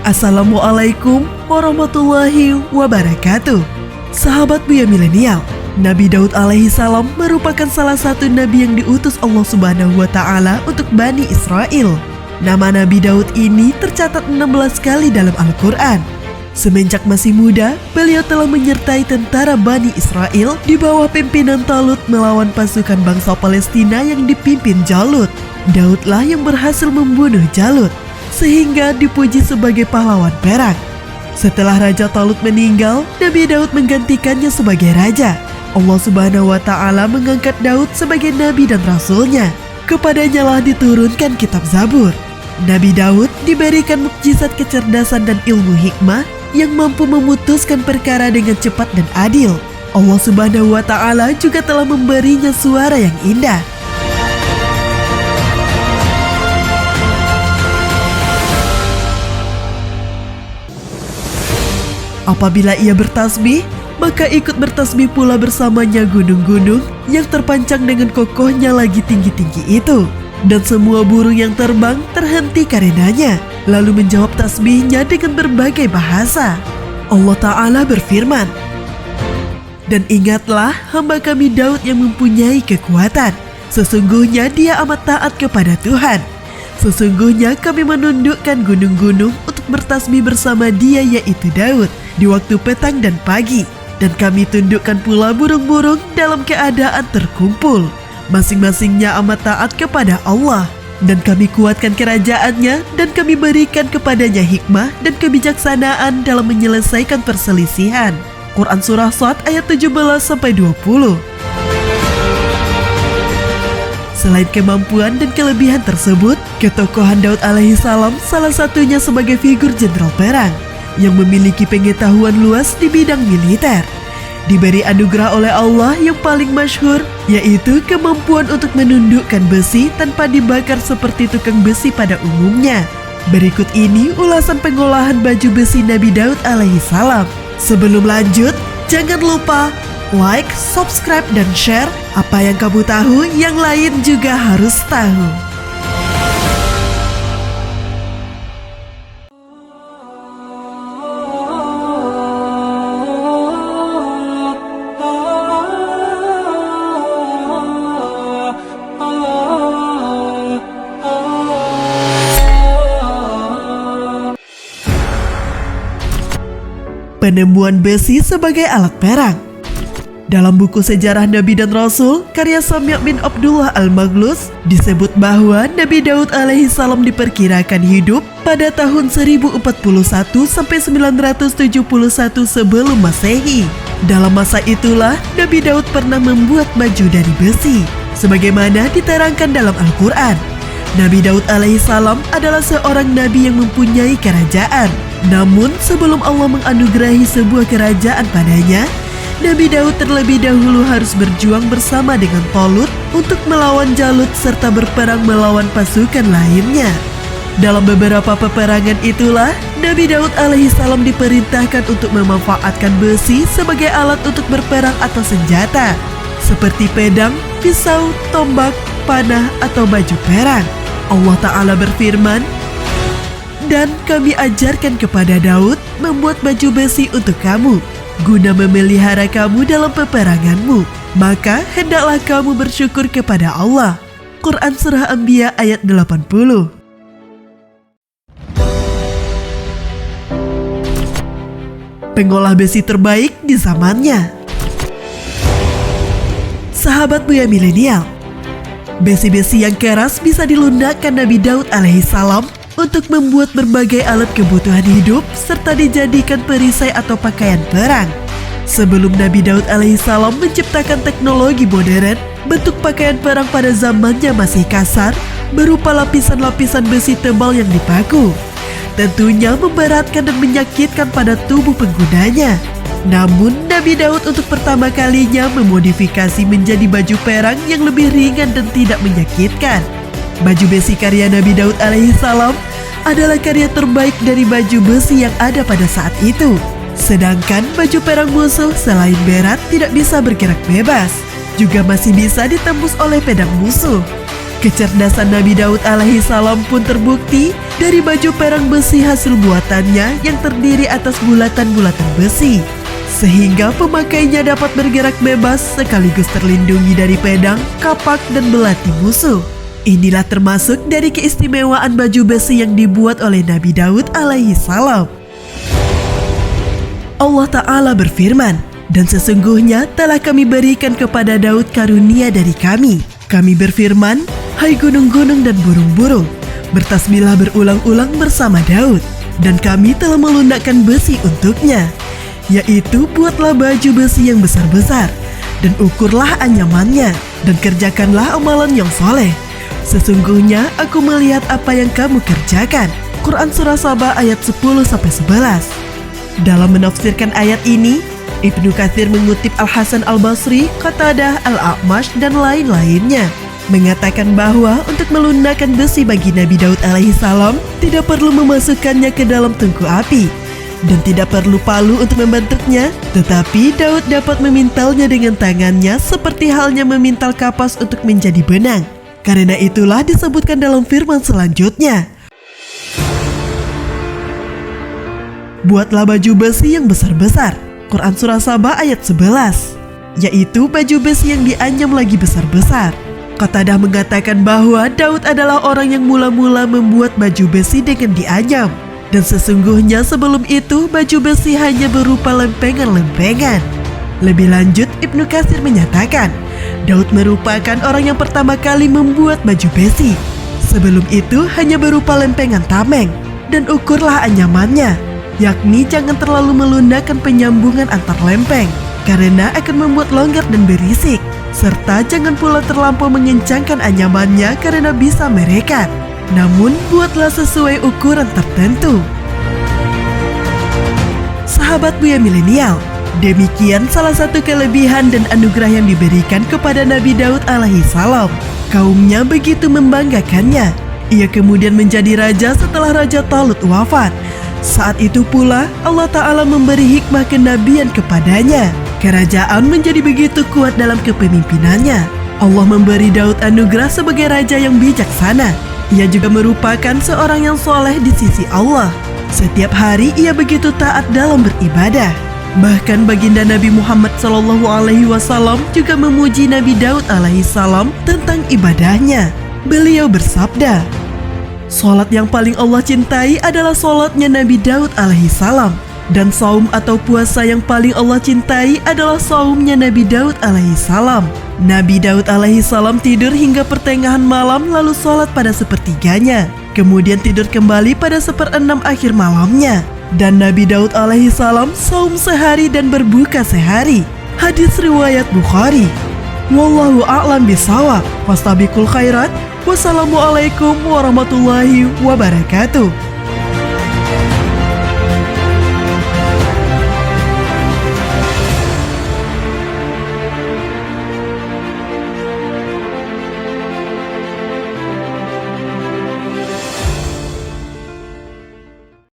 Assalamualaikum warahmatullahi wabarakatuh. Sahabat Buya Milenial, Nabi Daud alaihi salam merupakan salah satu nabi yang diutus Allah Subhanahu wa taala untuk Bani Israel. Nama Nabi Daud ini tercatat 16 kali dalam Al-Quran. Semenjak masih muda, beliau telah menyertai tentara Bani Israel di bawah pimpinan Talut melawan pasukan bangsa Palestina yang dipimpin Jalut. Daudlah yang berhasil membunuh Jalut, sehingga dipuji sebagai pahlawan perang. Setelah Raja Talut meninggal, Nabi Daud menggantikannya sebagai raja. Allah Subhanahu wa taala mengangkat Daud sebagai nabi dan rasulnya. Kepadanya lah diturunkan kitab Zabur. Nabi Daud diberikan mukjizat kecerdasan dan ilmu hikmah yang mampu memutuskan perkara dengan cepat dan adil. Allah Subhanahu wa taala juga telah memberinya suara yang indah. Apabila ia bertasbih, maka ikut bertasbih pula bersamanya gunung-gunung yang terpancang dengan kokohnya lagi tinggi-tinggi itu. Dan semua burung yang terbang terhenti karenanya, lalu menjawab tasbihnya dengan berbagai bahasa. Allah Ta'ala berfirman, "Dan ingatlah hamba kami Daud yang mempunyai kekuatan. Sesungguhnya dia amat taat kepada Tuhan. Sesungguhnya kami menundukkan gunung-gunung untuk bertasbih bersama dia, yaitu Daud, di waktu petang dan pagi. Dan kami tundukkan pula burung-burung dalam keadaan terkumpul. Masing-masingnya amat taat kepada Allah. Dan kami kuatkan kerajaannya, dan kami berikan kepadanya hikmah dan kebijaksanaan dalam menyelesaikan perselisihan." Quran Surah Shad ayat 17-20. Selain kemampuan dan kelebihan tersebut, ketokohan Daud alaihi salam salah satunya sebagai figur jenderal perang yang memiliki pengetahuan luas di bidang militer. Diberi anugerah oleh Allah yang paling masyhur, yaitu kemampuan untuk menundukkan besi tanpa dibakar seperti tukang besi pada umumnya. Berikut ini ulasan pengolahan baju besi Nabi Daud alaihi salam. Sebelum lanjut, jangan lupa like, subscribe, dan share. Apa yang kamu tahu, yang lain juga harus tahu. Penemuan besi sebagai alat perang. Dalam buku Sejarah Nabi dan Rasul, karya Sami' bin Abdullah Al-Maghluz, disebut bahwa Nabi Daud alaihi salam diperkirakan hidup pada tahun 1041 sampai 971 sebelum Masehi. Dalam masa itulah, Nabi Daud pernah membuat baju dari besi, sebagaimana diterangkan dalam Al-Quran. Nabi Daud alaihi salam adalah seorang nabi yang mempunyai kerajaan. Namun sebelum Allah menganugerahi sebuah kerajaan padanya, Nabi Daud terlebih dahulu harus berjuang bersama dengan Talut untuk melawan Jalut serta berperang melawan pasukan lainnya. Dalam beberapa peperangan itulah, Nabi Daud alaihi salam diperintahkan untuk memanfaatkan besi sebagai alat untuk berperang atau senjata, seperti pedang, pisau, tombak, panah, atau baju perang. Allah Ta'ala berfirman, "Dan kami ajarkan kepada Daud membuat baju besi untuk kamu, guna memelihara kamu dalam peperanganmu. Maka hendaklah kamu bersyukur kepada Allah." Quran Surah Anbiya ayat 80. Pengolah besi terbaik di zamannya. Sahabat Buya Milenial, besi-besi yang keras bisa dilunakkan Nabi Daud alaihi salam untuk membuat berbagai alat kebutuhan hidup serta dijadikan perisai atau pakaian perang. Sebelum Nabi Daud alaihi salam menciptakan teknologi modern, bentuk pakaian perang pada zamannya masih kasar, berupa lapisan-lapisan besi tebal yang dipaku. Tentunya memberatkan dan menyakitkan pada tubuh penggunanya. Namun Nabi Daud untuk pertama kalinya memodifikasi menjadi baju perang yang lebih ringan dan tidak menyakitkan. Baju besi karya Nabi Daud alaihi salam adalah karya terbaik dari baju besi yang ada pada saat itu. Sedangkan baju perang musuh selain berat tidak bisa bergerak bebas, juga masih bisa ditembus oleh pedang musuh. Kecerdasan Nabi Daud alaihi salam pun terbukti dari baju perang besi hasil buatannya yang terdiri atas bulatan-bulatan besi, sehingga pemakainya dapat bergerak bebas sekaligus terlindungi dari pedang, kapak, dan belati musuh. Inilah termasuk dari keistimewaan baju besi yang dibuat oleh Nabi Daud alaihi salam. Allah Ta'ala berfirman, "Dan sesungguhnya telah kami berikan kepada Daud karunia dari kami. Kami berfirman, hai gunung-gunung dan burung-burung, bertasbihlah berulang-ulang bersama Daud. Dan kami telah melunakkan besi untuknya, yaitu buatlah baju besi yang besar-besar, dan ukurlah anyamannya, dan kerjakanlah amalan yang soleh. Sesungguhnya aku melihat apa yang kamu kerjakan." Quran Surah Saba ayat 10-11. Dalam menafsirkan ayat ini, Ibnu Katsir mengutip Al-Hasan Al-Basri, Qatadah, Al-A'mash, dan lain-lainnya, mengatakan bahwa untuk melunakkan besi bagi Nabi Daud alaihi salam tidak perlu memasukkannya ke dalam tungku api, dan tidak perlu palu untuk membentuknya, tetapi Daud dapat memintalnya dengan tangannya seperti halnya memintal kapas untuk menjadi benang. Karena itulah disebutkan dalam firman selanjutnya, buatlah baju besi yang besar-besar. Quran Surah Saba ayat 11, yaitu baju besi yang dianyam lagi besar-besar. Qatadah mengatakan bahwa Daud adalah orang yang mula-mula membuat baju besi dengan dianyam, dan sesungguhnya sebelum itu baju besi hanya berupa lempengan-lempengan. Lebih lanjut, Ibnu Katsir menyatakan, Daud merupakan orang yang pertama kali membuat baju besi. Sebelum itu hanya berupa lempengan tameng, dan ukurlah anyamannya, yakni jangan terlalu melunakkan penyambungan antar lempeng, karena akan membuat longgar dan berisik, serta jangan pula terlampau mengencangkan anyamannya karena bisa merekat. Namun buatlah sesuai ukuran tertentu. Sahabat Buya Milenial, demikian salah satu kelebihan dan anugerah yang diberikan kepada Nabi Daud alaihi salam. Kaumnya begitu membanggakannya. Ia kemudian menjadi raja setelah Raja Talut wafat. Saat itu pula Allah Ta'ala memberi hikmah kenabian kepadanya. Kerajaan menjadi begitu kuat dalam kepemimpinannya. Allah memberi Daud anugerah sebagai raja yang bijaksana. Ia juga merupakan seorang yang soleh di sisi Allah. Setiap hari ia begitu taat dalam beribadah. Bahkan baginda Nabi Muhammad SAW juga memuji Nabi Daud alaihi salam tentang ibadahnya. Beliau bersabda, "Salat yang paling Allah cintai adalah salatnya Nabi Daud alaihi salam, dan saum atau puasa yang paling Allah cintai adalah saumnya Nabi Daud alaihi salam. Nabi Daud alaihi salam tidur hingga pertengahan malam lalu salat pada sepertiganya, kemudian tidur kembali pada seperenam akhir malamnya. Dan Nabi Daud alaihi salam saum sehari dan berbuka sehari." Hadis riwayat Bukhari. Wallahu a'lam bishawab. Fastabiqul khairat. Wassalamualaikum warahmatullahi wabarakatuh.